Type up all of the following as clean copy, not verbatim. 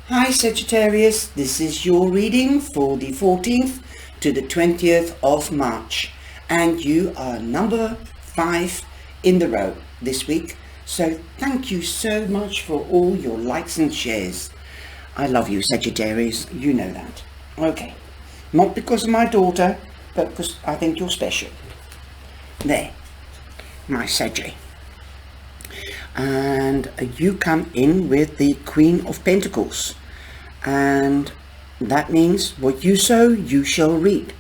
Hi Sagittarius, this is your reading for the 14th to the 20th of March, and you are number 5 in the row this week, so thank you so much for all your likes and shares. I love you Sagittarius, you know that. Okay, not because of my daughter, but because I think you're special. There, my Saggy. And you come in with the Queen of Pentacles, and that means what you sow you shall reap.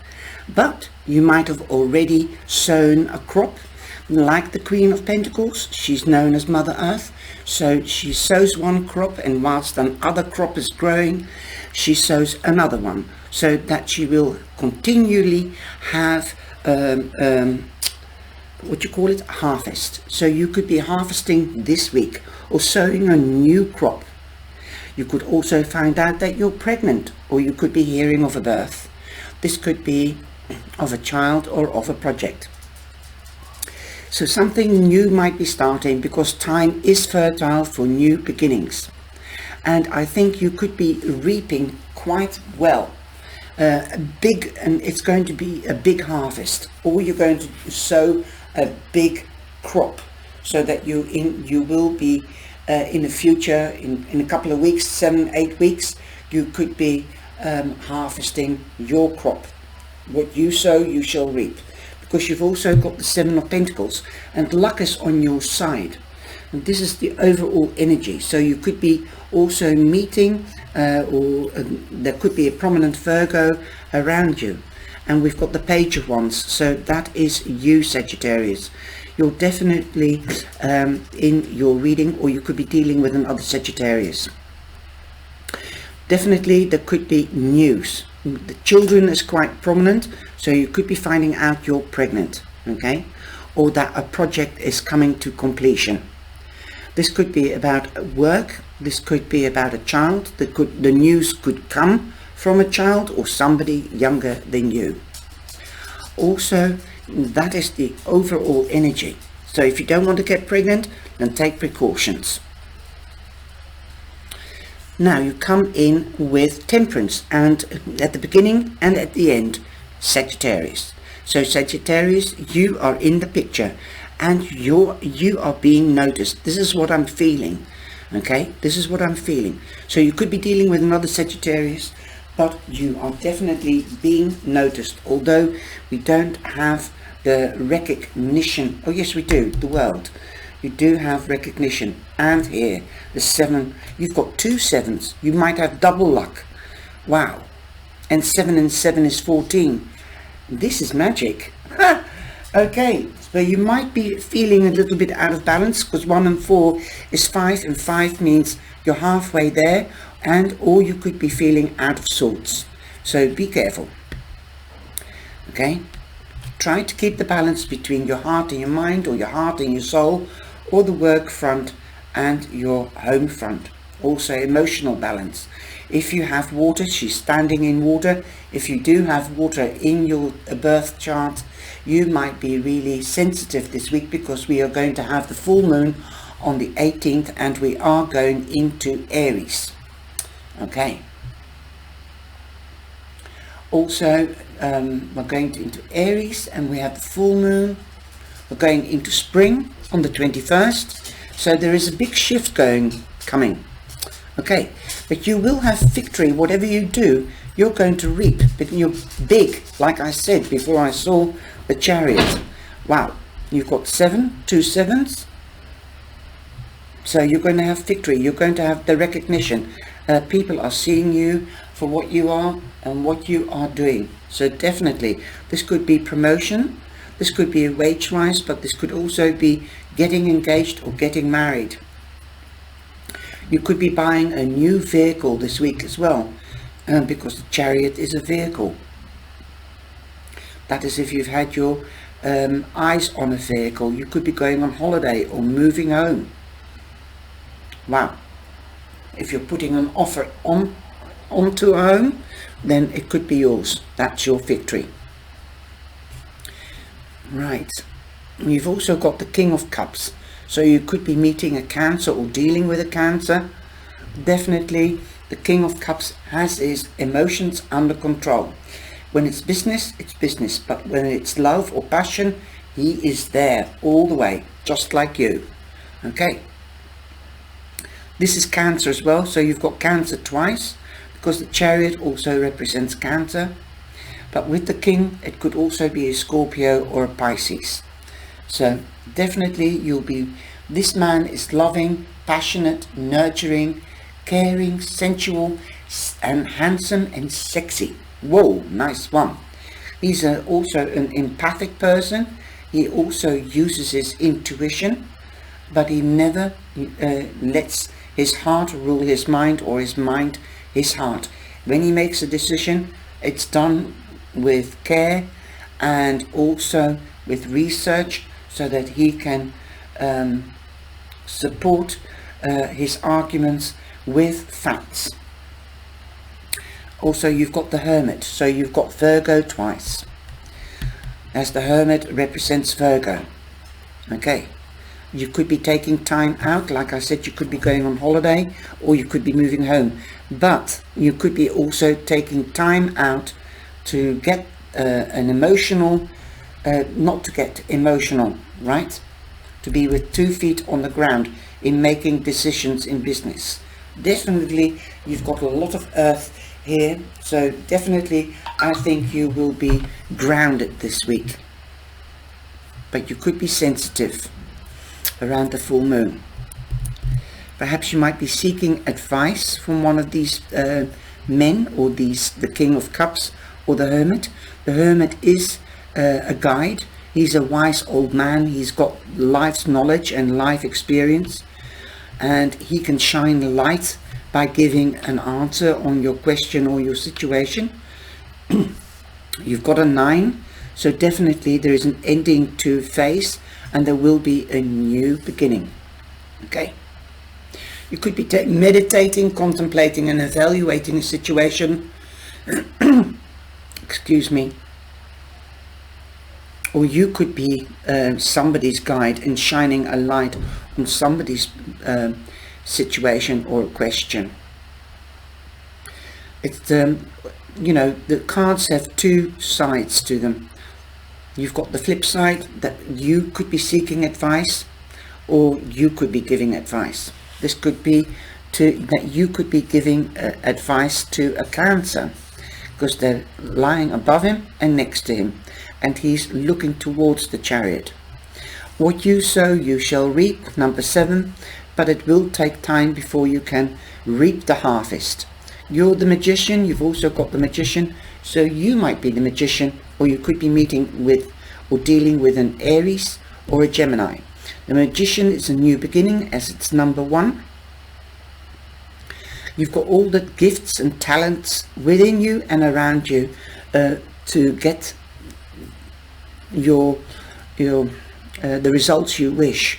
But you might have already sown a crop like the Queen of Pentacles. She's known as Mother Earth, so she sows one crop, and whilst another crop is growing, she sows another one, so that she will continually have what you call it, harvest. So you could be harvesting this week or sowing a new crop. You could also find out that you're pregnant, or you could be hearing of a birth. This could be of a child or of a project. So something new might be starting, because time is fertile for new beginnings, and I think you could be reaping quite well. Big, and it's going to be a big harvest, or you're going to sow a big crop, so that you will be in the future, in a couple of weeks, 7-8 weeks, you could be harvesting your crop. What you sow you shall reap, because you've also got the 7 of Pentacles, and luck is on your side, and this is the overall energy. So you could be also meeting or there could be a prominent Virgo around you. And we've got the Page of Wands, so that is you Sagittarius. You're definitely in your reading, or you could be dealing with another Sagittarius. Definitely there could be news. The children is quite prominent, so you could be finding out you're pregnant, okay, or that a project is coming to completion. This could be about work, this could be about a child, the news could come from a child or somebody younger than you. Also, that is the overall energy. So if you don't want to get pregnant, then take precautions. Now you come in with Temperance, and at the beginning and at the end, Sagittarius. So Sagittarius, you are in the picture, and you are being noticed. This is what I'm feeling. Okay, this is what I'm feeling. So you could be dealing with another Sagittarius, but you are definitely being noticed, although we don't have the recognition. Oh yes, we do, the world. You do have recognition. And here, the 7, you've got 2 7s. You might have double luck. Wow. And 7 and 7 is 14. This is magic. Okay, so you might be feeling a little bit out of balance, because 1 and 4 is 5, and 5 means you're halfway there, and or you could be feeling out of sorts. So be careful. Okay, try to keep the balance between your heart and your mind, or your heart and your soul, or the work front and your home front. Also emotional balance. If you have water, she's standing in water. If you do have water in your birth chart, you might be really sensitive this week, because we are going to have the full moon on the 18th, and we are going into Aries. Okay. Also, we're going into Aries, and we have the full moon. We're going into spring on the 21st. So there is a big shift coming. Okay, but you will have victory. Whatever you do, you're going to reap. But you're big, like I said before I saw the Chariot. Wow, you've got 7, 2 7s. So you're going to have victory. You're going to have the recognition. People are seeing you for what you are and what you are doing. So definitely, this could be promotion. This could be a wage rise, but this could also be getting engaged or getting married. You could be buying a new vehicle this week as well, because the Chariot is a vehicle. That is, if you've had your eyes on a vehicle, you could be going on holiday or moving home. Wow. If you're putting an offer onto a home, then it could be yours. That's your victory. Right. You've also got the King of Cups. So you could be meeting a Cancer or dealing with a Cancer. Definitely the King of Cups has his emotions under control. When it's business, but when it's love or passion, he is there all the way, just like you. Okay. This is Cancer as well, so you've got Cancer twice, because the Chariot also represents Cancer. But with the King, it could also be a Scorpio or a Pisces. So definitely this man is loving, passionate, nurturing, caring, sensual, and handsome and sexy. Whoa, nice one. He's also an empathic person. He also uses his intuition, but he never lets his heart rule his mind, or his mind his heart. When he makes a decision, it's done with care and also with research, so that he can support his arguments with facts. Also, you've got the Hermit, so you've got Virgo twice, as the Hermit represents Virgo. Okay, you could be taking time out, like I said, you could be going on holiday, or you could be moving home, but you could be also taking time out to get an emotional, not to get emotional, right? To be with 2 feet on the ground in making decisions in business. Definitely, you've got a lot of earth here, so definitely I think you will be grounded this week. But you could be sensitive around the full moon. Perhaps you might be seeking advice from one of these men, or the King of Cups or the Hermit. The Hermit is a guide. He's a wise old man. He's got life's knowledge and life experience, and he can shine light by giving an answer on your question or your situation. You've got a 9, so definitely there is an ending to phase, and there will be a new beginning. Okay, you could be meditating, contemplating and evaluating a situation excuse me, or you could be somebody's guide and shining a light on somebody's situation or question. It's you know, the cards have 2 sides to them. You've got the flip side, that you could be seeking advice, or you could be giving advice. This could be that you could be giving advice to a Cancer, because they're lying above him and next to him, and he's looking towards the Chariot. What you sow, you shall reap, number 7, but it will take time before you can reap the harvest. You're the Magician, you've also got the Magician, so you might be the Magician, or you could be meeting with or dealing with an Aries or a Gemini. The Magician is a new beginning, as it's number 1. You've got all the gifts and talents within you and around you to get the results you wish.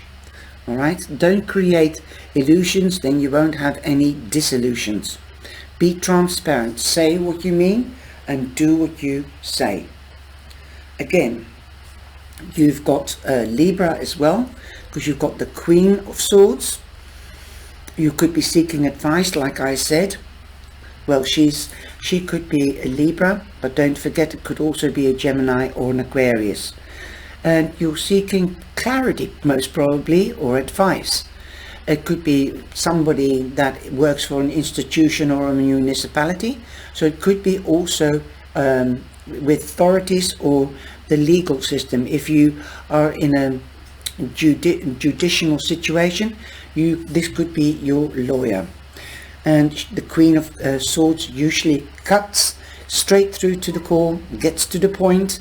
All right, don't create illusions, then you won't have any disillusions. Be transparent, say what you mean and do what you say. Again, you've got Libra as well, because you've got the Queen of Swords. You could be seeking advice, like I said. Well, she could be a Libra, but don't forget it could also be a Gemini or an Aquarius. And you're seeking clarity, most probably, or advice. It could be somebody that works for an institution or a municipality. So it could be also with authorities or the legal system. If you are in a judicial situation, this could be your lawyer. And the Queen of Swords usually cuts straight through to the core, gets to the point,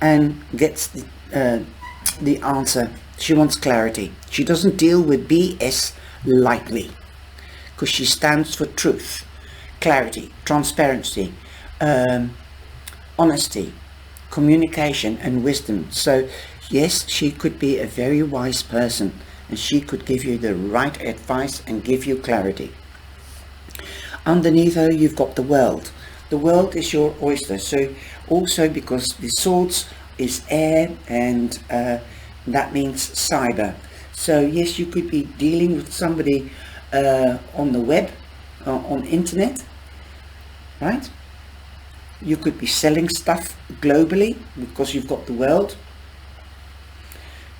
and gets the answer. She wants clarity. She doesn't deal with BS lightly, because she stands for truth, clarity, transparency, honesty, communication and wisdom. So yes, she could be a very wise person, and she could give you the right advice and give you clarity. Underneath her, you've got the World. The World is your oyster. So also, because the Swords is air, and that means cyber. So yes, you could be dealing with somebody on the web, on internet, right? You could be selling stuff globally because you've got the world.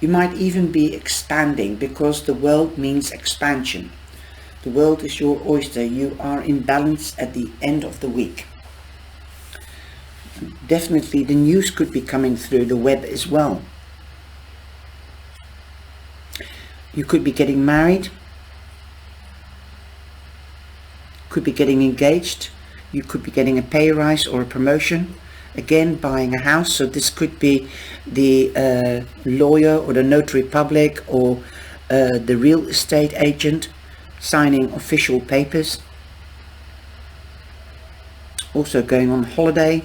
You might even be expanding because the world means expansion. The world is your oyster. You are in balance at the end of the week. Definitely the news could be coming through the web as well. You could be getting married, could be getting engaged, you could be getting a pay rise or a promotion, again buying a house. So this could be the lawyer or the notary public or the real estate agent signing official papers. Also going on holiday.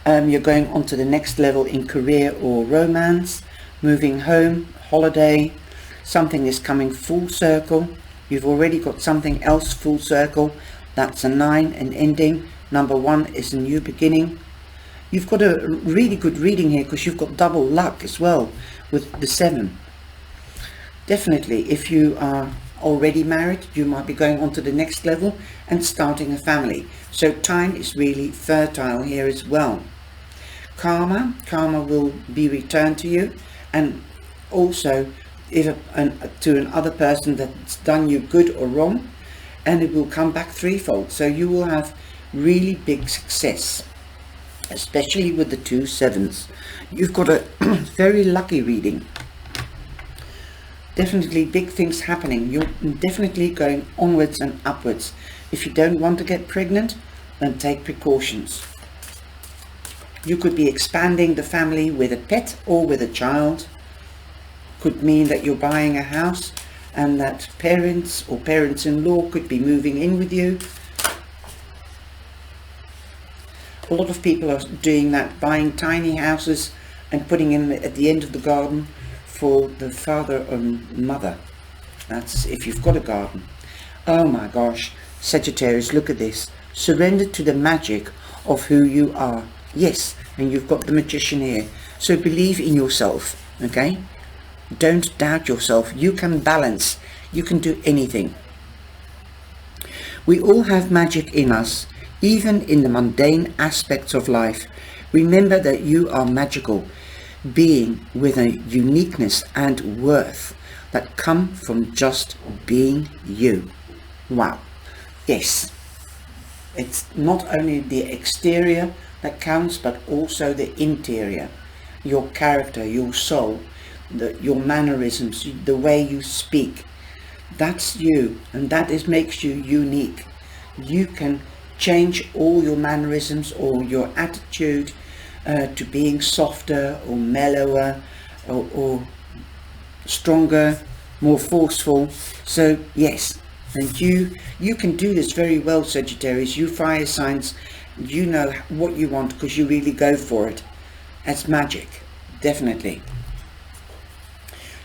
You're going on to the next level in career or romance, moving home, holiday, something is coming full circle. You've already got something else full circle. That's a 9, an ending. Number 1 is a new beginning. You've got a really good reading here because you've got double luck as well with the 7. Definitely, if you are already married, you might be going on to the next level and starting a family. So time is really fertile here as well. Karma will be returned to you, and also to another person that's done you good or wrong, and it will come back threefold. So you will have really big success, especially with the 2 7s. You've got a very lucky reading. Definitely big things happening. You're definitely going onwards and upwards. If you don't want to get pregnant, then take precautions. You could be expanding the family with a pet or with a child. Could mean that you're buying a house and that parents or parents-in-law could be moving in with you. A lot of people are doing that, buying tiny houses and putting them at the end of the garden for the father or mother. That's if you've got a garden. Oh my gosh, Sagittarius, look at this. Surrender to the magic of who you are. Yes, and you've got the Magician here. So believe in yourself, okay? Don't doubt yourself. You can balance. You can do anything. We all have magic in us, even in the mundane aspects of life. Remember that you are magical, being with a uniqueness and worth that come from just being you. Wow. Yes. It's not only the exterior that counts, but also the interior. Your character, your soul, your mannerisms, the way you speak. That's you, and that makes you unique. You can change all your mannerisms or your attitude to being softer or mellower or stronger, more forceful. So yes, and you can do this very well, Sagittarius. You fire signs, you know what you want because you really go for it. That's magic, definitely.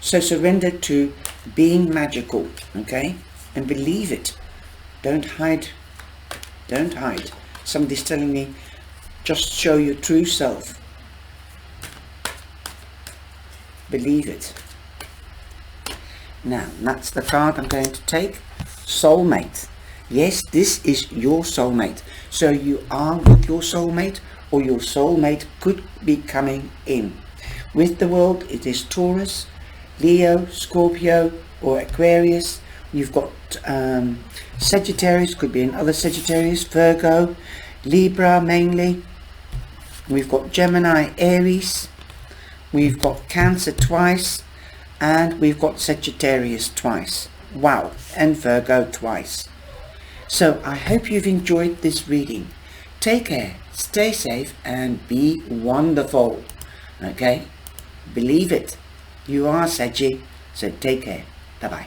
So surrender to being magical, okay? And believe it. Don't hide. Don't hide. Somebody's telling me, just show your true self. Believe it. Now, that's the card I'm going to take. Soulmate. Yes, this is your soulmate. So you are with your soulmate, or your soulmate could be coming in. With the world, it is Taurus, Leo, Scorpio, or Aquarius. You've got Sagittarius, could be another Sagittarius, Virgo, Libra mainly. We've got Gemini, Aries. We've got Cancer twice, and we've got Sagittarius twice. Wow, and Virgo twice. So I hope you've enjoyed this reading. Take care, stay safe, and be wonderful. Okay? Believe it. You are Saggy, so take care. Bye-bye.